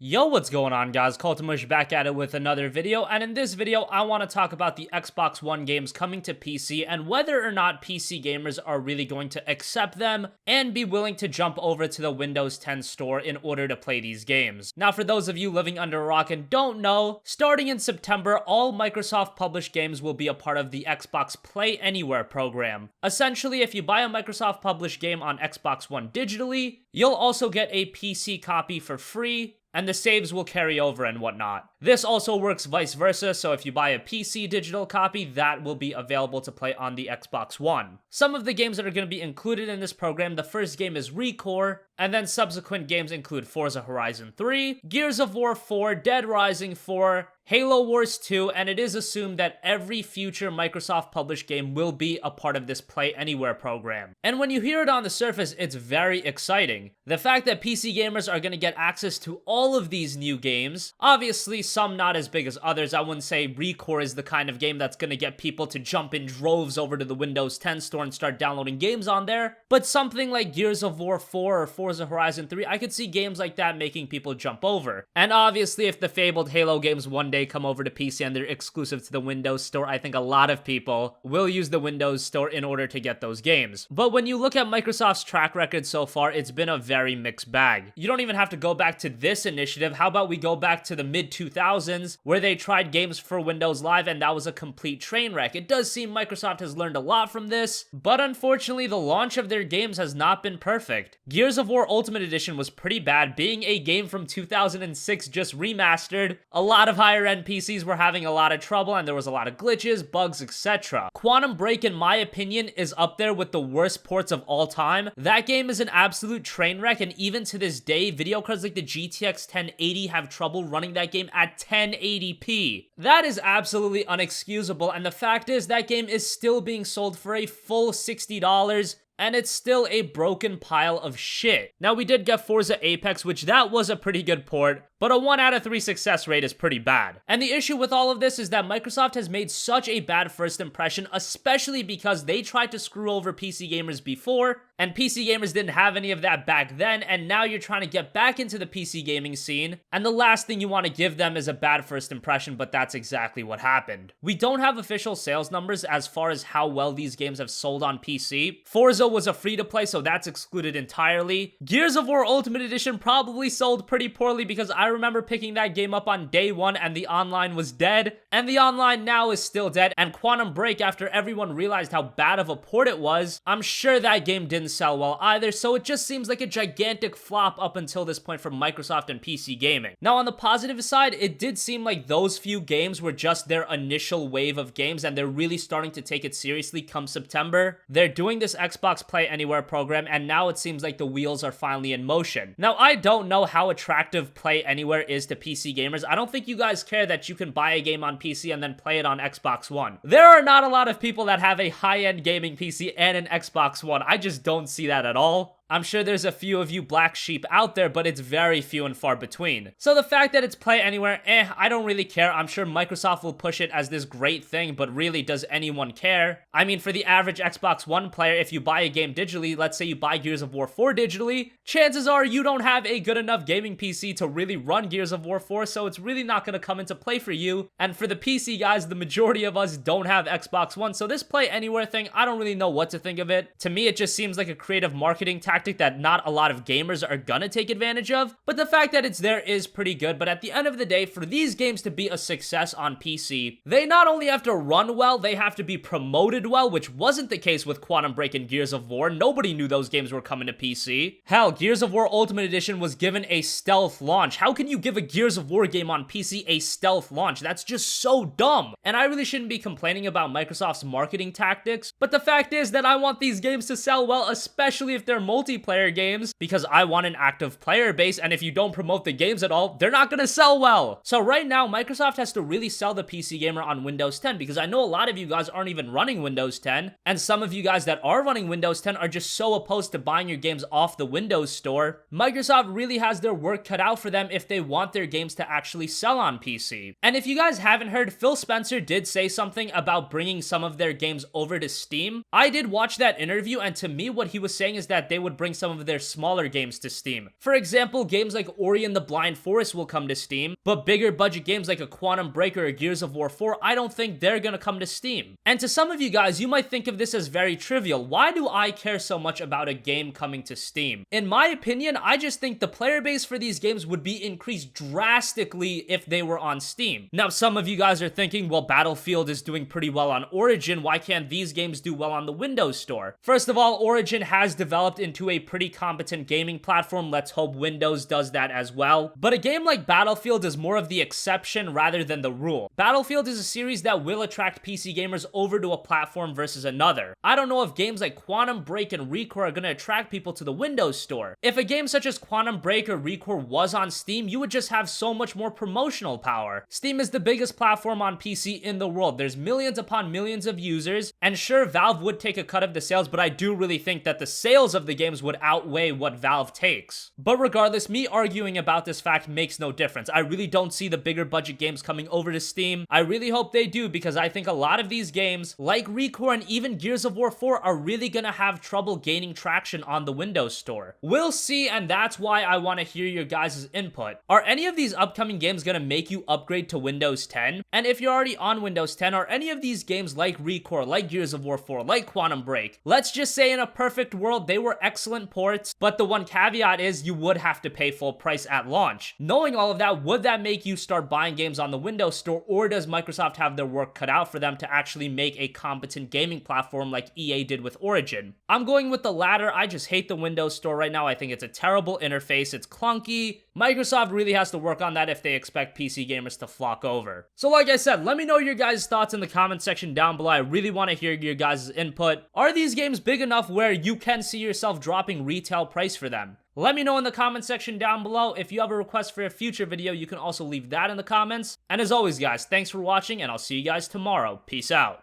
Yo, what's going on, guys? CultofMush back at it with another video, and in this video, I want to talk about the Xbox One games coming to PC and whether or not PC gamers are really going to accept them and be willing to jump over to the Windows 10 store in order to play these games. Now, for those of you living under a rock and don't know, starting in September, all Microsoft published games will be a part of the Xbox Play Anywhere program. Essentially, if you buy a Microsoft published game on Xbox One digitally, you'll also get a PC copy for free, and the saves will carry over and whatnot. This also works vice versa, so if you buy a PC digital copy, that will be available to play on the Xbox One. Some of the games that are going to be included in this program, the first game is ReCore, and then subsequent games include Forza Horizon 3, Gears of War 4, Dead Rising 4, Halo Wars 2, and it is assumed that every future Microsoft published game will be a part of this Play Anywhere program. And when you hear it on the surface, it's very exciting. The fact that PC gamers are going to get access to all of these new games, obviously some not as big as others. I wouldn't say ReCore is the kind of game that's going to get people to jump in droves over to the Windows 10 store and start downloading games on there, but something like Gears of War 4 or Forza Horizon 3, I could see games like that making people jump over. And obviously, if the fabled Halo games one day come over to PC and they're exclusive to the Windows Store, I think a lot of people will use the Windows Store in order to get those games. But when you look at Microsoft's track record so far, it's been a very mixed bag. You don't even have to go back to this initiative. How about we go back to the mid-2000s where they tried games for Windows Live and that was a complete train wreck. It does seem Microsoft has learned a lot from this, but unfortunately the launch of their games has not been perfect. Gears of War Ultimate Edition was pretty bad, being a game from 2006 just remastered. A lot of higher-end PCs were having a lot of trouble and there was a lot of glitches, bugs, etc. Quantum Break, in my opinion, is up there with the worst ports of all time. That game is an absolute train wreck, and even to this day, video cards like the GTX 1080 have trouble running that game at 1080p. That is absolutely unexcusable, and the fact is that game is still being sold for a full $60, and it's still a broken pile of shit. Now, we did get Forza Apex, which that was a pretty good port, but a 1 out of 3 success rate is pretty bad. And the issue with all of this is that Microsoft has made such a bad first impression, especially because they tried to screw over PC gamers before, and PC gamers didn't have any of that back then, and now you're trying to get back into the PC gaming scene, and the last thing you want to give them is a bad first impression, but that's exactly what happened. We don't have official sales numbers as far as how well these games have sold on PC. Forza was a free-to-play, so that's excluded entirely. Gears of War Ultimate Edition probably sold pretty poorly because I remember picking that game up on day one and the online was dead, and the online now is still dead. And Quantum Break, after everyone realized how bad of a port it was, I'm sure that game didn't sell well either, so it just seems like a gigantic flop up until this point for Microsoft and PC gaming. Now, on the positive side, it did seem like those few games were just their initial wave of games, and they're really starting to take it seriously come September. They're doing this Xbox Play Anywhere program, and now it seems like the wheels are finally in motion. Now, I don't know how attractive Play Anywhere is to PC gamers. I don't think you guys care that you can buy a game on PC and then play it on Xbox One. There are not a lot of people that have a high-end gaming PC and an Xbox One. I just don't see that at all. I'm sure there's a few of you black sheep out there, but it's very few and far between. So the fact that it's Play Anywhere, I don't really care. I'm sure Microsoft will push it as this great thing, but really, does anyone care? I mean, for the average Xbox One player, if you buy a game digitally, let's say you buy Gears of War 4 digitally, chances are you don't have a good enough gaming PC to really run Gears of War 4, so it's really not going to come into play for you. And for the PC guys, the majority of us don't have Xbox One, so this Play Anywhere thing, I don't really know what to think of it. To me, it just seems like a creative marketing tactic that not a lot of gamers are gonna take advantage of, but the fact that it's there is pretty good. But at the end of the day, for these games to be a success on PC, they not only have to run well, they have to be promoted well, which wasn't the case with Quantum Break and Gears of War. Nobody knew those games were coming to PC. Hell, Gears of War Ultimate Edition was given a stealth launch. How can you give a Gears of War game on PC a stealth launch? That's just so dumb. And I really shouldn't be complaining about Microsoft's marketing tactics, but the fact is that I want these games to sell well, especially if they're multiplayer games, because I want an active player base, and if you don't promote the games at all, they're not gonna sell well. So right now, Microsoft has to really sell the PC gamer on Windows 10, because I know a lot of you guys aren't even running Windows 10, and some of you guys that are running Windows 10 are just so opposed to buying your games off the Windows Store. Microsoft really has their work cut out for them if they want their games to actually sell on PC. And if you guys haven't heard, Phil Spencer did say something about bringing some of their games over to Steam. I did watch that interview, and to me, what he was saying is that they would would bring some of their smaller games to Steam. For example, games like Ori and the Blind Forest will come to Steam, but bigger budget games like a Quantum Break or a Gears of War 4, I don't think they're gonna come to Steam. And to some of you guys, you might think of this as very trivial. Why do I care so much about a game coming to Steam? In my opinion, I just think the player base for these games would be increased drastically if they were on Steam. Now, some of you guys are thinking, well, Battlefield is doing pretty well on Origin, why can't these games do well on the Windows Store? First of all, Origin has developed into a pretty competent gaming platform. Let's hope Windows does that as well. But a game like Battlefield is more of the exception rather than the rule. Battlefield is a series that will attract PC gamers over to a platform versus another. I don't know if games like Quantum Break and ReCore are going to attract people to the Windows Store. If a game such as Quantum Break or ReCore was on Steam, you would just have so much more promotional power. Steam is the biggest platform on PC in the world. There's millions upon millions of users, and sure, Valve would take a cut of the sales, but I do really think that the sales of the games would outweigh what Valve takes. But regardless, me arguing about this fact makes no difference. I really don't see the bigger budget games coming over to Steam. I really hope they do, because I think a lot of these games, like ReCore and even Gears of War 4, are really gonna have trouble gaining traction on the Windows Store. We'll see, and that's why I want to hear your guys' input. Are any of these upcoming games gonna make you upgrade to Windows 10? And if you're already on Windows 10, are any of these games like ReCore, like Gears of War 4, like Quantum Break? Let's just say in a perfect world, they were excellent ports, but the one caveat is you would have to pay full price at launch. Knowing all of that, would that make you start buying games on the Windows Store, or does Microsoft have their work cut out for them to actually make a competent gaming platform like EA did with Origin? I'm going with the latter. I just hate the Windows Store right now. I think it's a terrible interface. It's clunky. Microsoft really has to work on that if they expect PC gamers to flock over. So like I said, let me know your guys' thoughts in the comment section down below. I really want to hear your guys' input. Are these games big enough where you can see yourself dropping retail price for them? Let me know in the comment section down below. If you have a request for a future video, you can also leave that in the comments. And as always, guys, thanks for watching, and I'll see you guys tomorrow. Peace out.